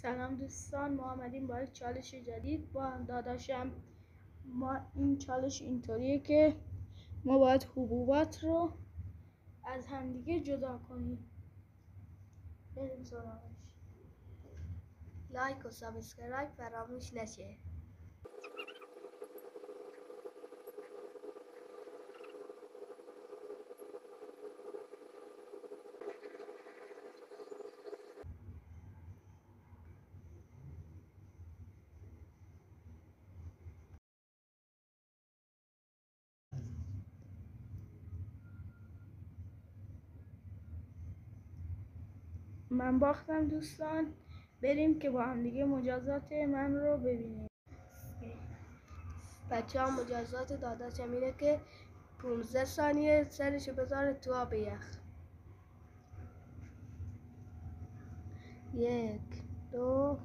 سلام دوستان، ما آمدیم برای چالش جدید با داداشم. ما این چالش اینطوریه که ما باید حبوبات رو از همدیگه جدا کنیم. بریم سراغش. لایک و سابسکرایب فراموش نشه. من باختم دوستان. بریم که با همدیگه مجازات من رو ببینیم. بچه ها مجازات داداشم اینه که 15 ثانیه سرشو بذاره تو آب یخ. 1 2